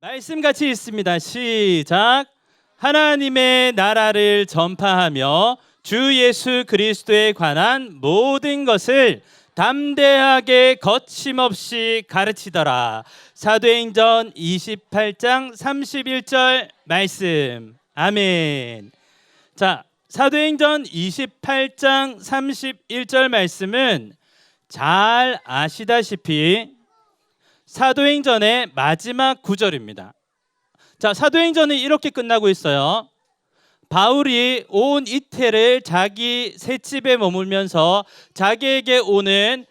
말씀 같이 있습니다. 시작. 하나님의 나라를 전파하며 주 예수 그리스도에 관한 모든 것을 담대하게 거침없이 가르치더라. 사도행전 28장 31절 말씀. 아멘. 자, 사도행전 28장 31절 말씀은 잘 아시다시피 사도행전의 마지막 구절입니다. 자, 사도행전은 이렇게 끝나고 있어요. 바울이 온 이태를 자기 셋집에 머물면서 자기에게 오는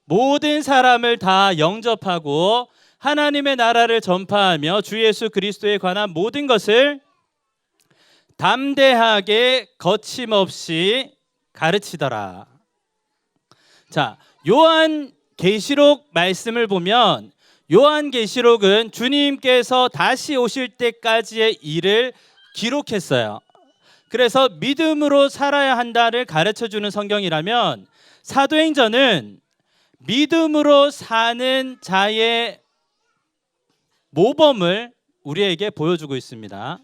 모든 사람을 다 영접하고 하나님의 나라를 전파하며 주 예수 그리스도에 관한 모든 것을 담대하게 거침없이 가르치더라. 자, 요한계시록 말씀을 보면 요한계시록은 주님께서 다시 오실 때까지의 일을 기록했어요. 그래서 믿음으로 살아야 한다를 가르쳐주는 성경이라면 사도행전은 믿음으로 사는 자의 모범을 우리에게 보여주고 있습니다.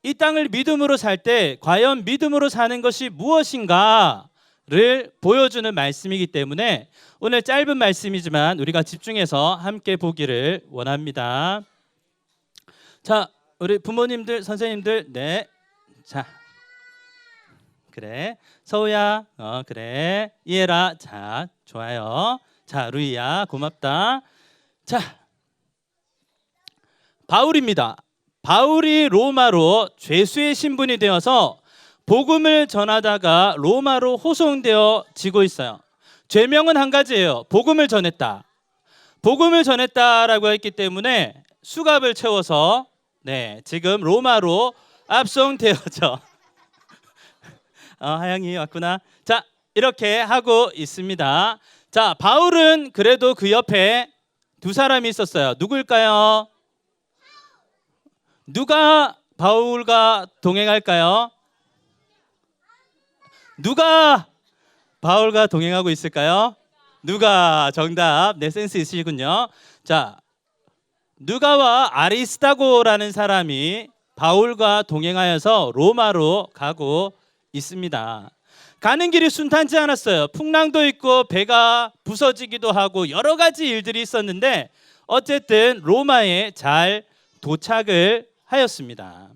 이 땅을 믿음으로 살 때 과연 믿음으로 사는 것이 무엇인가를 보여주는 말씀이기 때문에 오늘 짧은 말씀이지만 우리가 집중해서 함께 보기를 원합니다. 자, 우리 부모님들, 선생님들, 네, 자, 그래, 서우야, 그래, 이해라, 자, 좋아요. 자, 루이야, 고맙다. 자, 바울입니다. 바울이 로마로 죄수의 신분이 되어서 복음을 전하다가 로마로 호송되어지고 있어요. 죄명은 한 가지예요. 복음을 전했다. 복음을 전했다라고 했기 때문에 수갑을 채워서 지금 로마로 압송되어져. 하영이 왔구나. 자, 이렇게 하고 있습니다. 자, 바울은 그래도 그 옆에 두 사람이 있었어요. 누굴까요? 누가 바울과 동행할까요? 누가 바울과 동행하고 있을까요? 누가, 정답. 네, 센스 있으시군요. 자, 누가와 아리스다고라는 사람이 바울과 동행하여서 로마로 가고 있습니다. 가는 길이 순탄치 않았어요. 풍랑도 있고 배가 부서지기도 하고 여러 가지 일들이 있었는데 어쨌든 로마에 잘 도착을 하였습니다.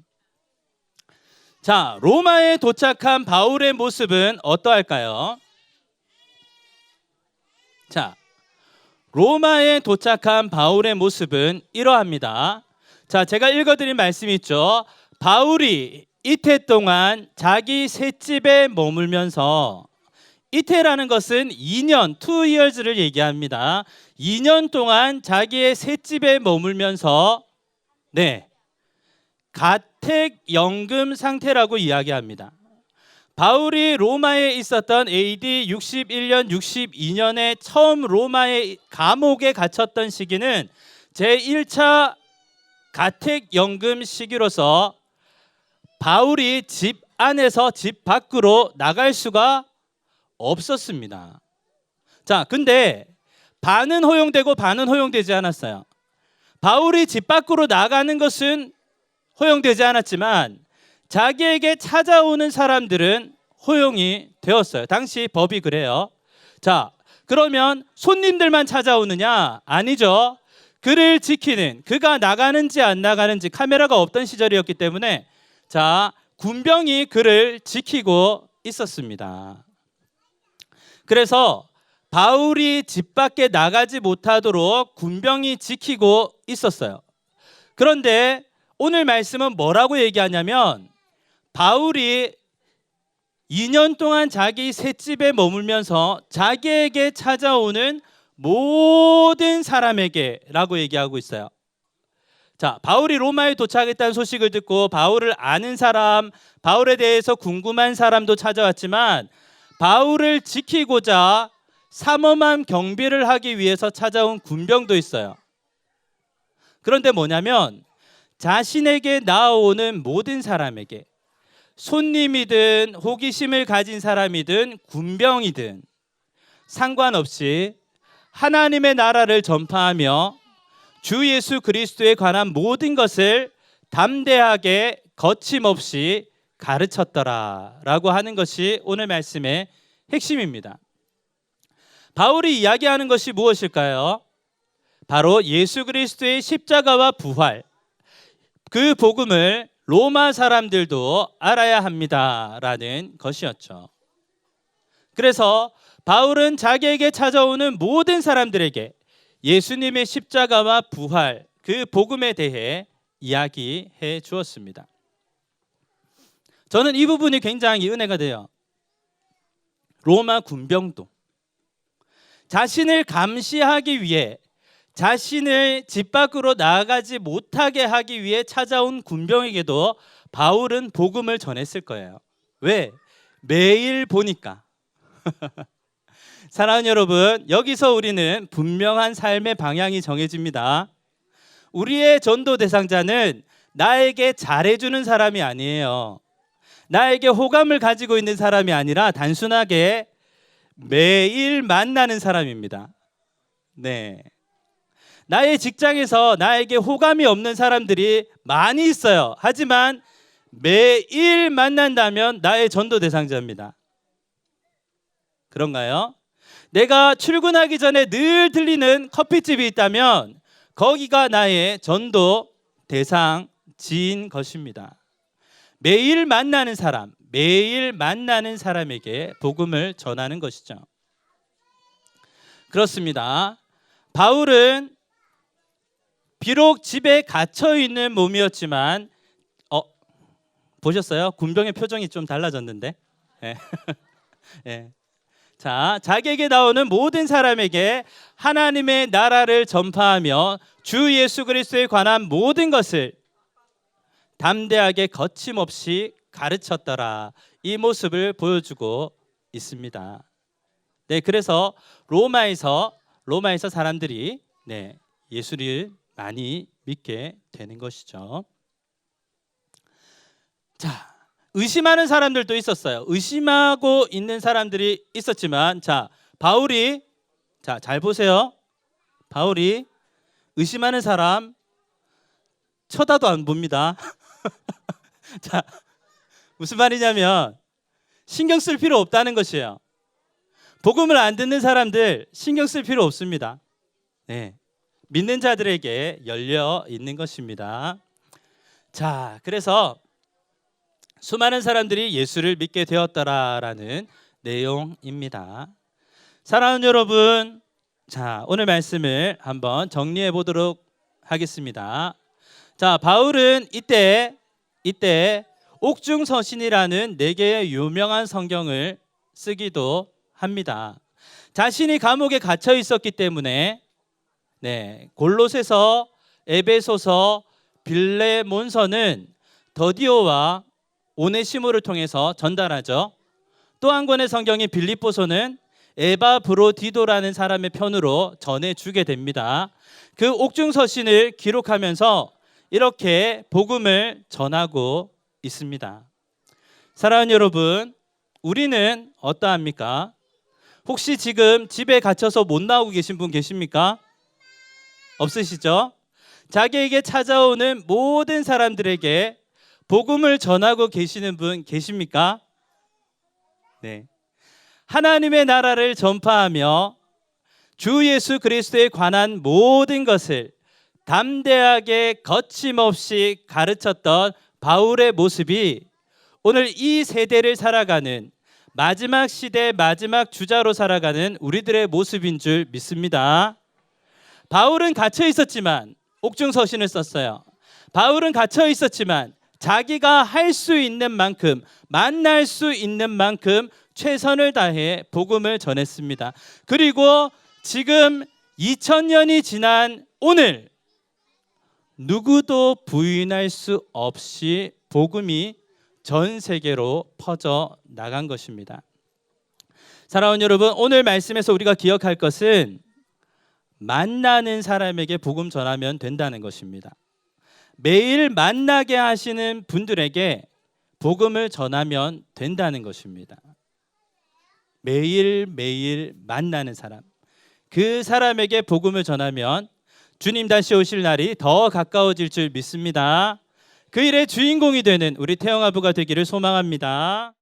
자, 로마에 도착한 바울의 모습은 어떠할까요? 자, 로마에 도착한 바울의 모습은 이러합니다. 자, 제가 읽어드린 말씀이 있죠. 바울이 이태 동안 자기 셋집에 머물면서, 이태라는 것은 2년, 2 years를 얘기합니다. 2년 동안 자기의 셋집에 머물면서 가택연금 상태라고 이야기합니다. 바울이 로마에 있었던 AD 61년, 62년에 처음 로마의 감옥에 갇혔던 시기는 제1차 가택연금 시기로서 바울이 집 안에서 집 밖으로 나갈 수가 없었습니다. 자, 근데 반은 허용되고 반은 허용되지 않았어요. 바울이 집 밖으로 나가는 것은 허용되지 않았지만 자기에게 찾아오는 사람들은 허용이 되었어요. 당시 법이 그래요. 자, 그러면 손님들만 찾아오느냐? 아니죠. 그를 지키는, 그가 나가는지 안 나가는지 카메라가 없던 시절이었기 때문에 자, 군병이 그를 지키고 있었습니다. 그래서 바울이 집 밖에 나가지 못하도록 군병이 지키고 있었어요. 그런데 오늘 말씀은 뭐라고 얘기하냐면 바울이 2년 동안 자기 셋집에 머물면서 자기에게 찾아오는 모든 사람에게 라고 얘기하고 있어요. 자, 바울이 로마에 도착했다는 소식을 듣고 바울을 아는 사람, 바울에 대해서 궁금한 사람도 찾아왔지만 바울을 지키고자 삼엄한 경비를 하기 위해서 찾아온 군병도 있어요. 그런데 뭐냐면 자신에게 나오는 모든 사람에게, 손님이든 호기심을 가진 사람이든 군병이든 상관없이 하나님의 나라를 전파하며 주 예수 그리스도에 관한 모든 것을 담대하게 거침없이 가르쳤더라라고 하는 것이 오늘 말씀의 핵심입니다. 바울이 이야기하는 것이 무엇일까요? 바로 예수 그리스도의 십자가와 부활, 그 복음을 로마 사람들도 알아야 합니다라는 것이었죠. 그래서 바울은 자기에게 찾아오는 모든 사람들에게 예수님의 십자가와 부활, 그 복음에 대해 이야기해 주었습니다. 저는 이 부분이 굉장히 은혜가 돼요. 로마 군병도 자신을 감시하기 위해, 자신을 집 밖으로 나아가지 못하게 하기 위해 찾아온 군병에게도 바울은 복음을 전했을 거예요. 왜? 매일 보니까. 사랑하는 여러분, 여기서 우리는 분명한 삶의 방향이 정해집니다. 우리의 전도 대상자는 나에게 잘해주는 사람이 아니에요. 나에게 호감을 가지고 있는 사람이 아니라 단순하게 매일 만나는 사람입니다. 네. 나의 직장에서 나에게 호감이 없는 사람들이 많이 있어요. 하지만 매일 만난다면 나의 전도 대상자입니다. 그런가요? 내가 출근하기 전에 늘 들리는 커피집이 있다면 거기가 나의 전도 대상지인 것입니다. 매일 만나는 사람, 매일 만나는 사람에게 복음을 전하는 것이죠. 그렇습니다. 바울은 비록 집에 갇혀 있는 몸이었지만 보셨어요? 군병의 표정이 좀 달라졌는데. 네. 네. 자, 자기에게 나오는 모든 사람에게 하나님의 나라를 전파하며 주 예수 그리스도에 관한 모든 것을 담대하게 거침없이 가르쳤더라. 이 모습을 보여주고 있습니다. 네, 그래서 로마에서 사람들이 예수를 많이 믿게 되는 것이죠. 자, 의심하는 사람들도 있었어요. 의심하고 있는 사람들이 있었지만, 바울이 잘 보세요. 바울이 의심하는 사람 쳐다도 안 봅니다. 자, 무슨 말이냐면 신경 쓸 필요 없다는 것이에요. 복음을 안 듣는 사람들 신경 쓸 필요 없습니다. 네, 믿는 자들에게 열려 있는 것입니다. 자, 그래서 수많은 사람들이 예수를 믿게 되었더라라는 내용입니다. 사랑하는 여러분, 오늘 말씀을 한번 정리해 보도록 하겠습니다. 바울은 이때 옥중서신이라는 4개의 유명한 성경을 쓰기도 합니다. 자신이 감옥에 갇혀 있었기 때문에 골로새서, 에베소서, 빌레몬서는 더디오와 오네시모를 통해서 전달하죠. 또 한 권의 성경인 빌립보서는 에바브로디도라는 사람의 편으로 전해주게 됩니다. 그 옥중서신을 기록하면서 이렇게 복음을 전하고 있습니다. 사랑하는 여러분, 우리는 어떠합니까? 혹시 지금 집에 갇혀서 못 나오고 계신 분 계십니까? 없으시죠? 자기에게 찾아오는 모든 사람들에게 복음을 전하고 계시는 분 계십니까? 네. 하나님의 나라를 전파하며 주 예수 그리스도에 관한 모든 것을 담대하게 거침없이 가르쳤던 바울의 모습이 오늘 이 세대를 살아가는 마지막 시대 마지막 주자로 살아가는 우리들의 모습인 줄 믿습니다. 바울은 갇혀 있었지만 옥중서신을 썼어요. 바울은 갇혀 있었지만 자기가 할 수 있는 만큼, 만날 수 있는 만큼 최선을 다해 복음을 전했습니다. 그리고 지금 2000년이 지난 오늘 누구도 부인할 수 없이 복음이 전 세계로 퍼져 나간 것입니다. 사랑하는 여러분, 오늘 말씀에서 우리가 기억할 것은 만나는 사람에게 복음 전하면 된다는 것입니다. 매일 만나게 하시는 분들에게 복음을 전하면 된다는 것입니다. 매일매일 만나는 사람, 그 사람에게 복음을 전하면 주님 다시 오실 날이 더 가까워질 줄 믿습니다. 그 일의 주인공이 되는 우리 태영아부가 되기를 소망합니다.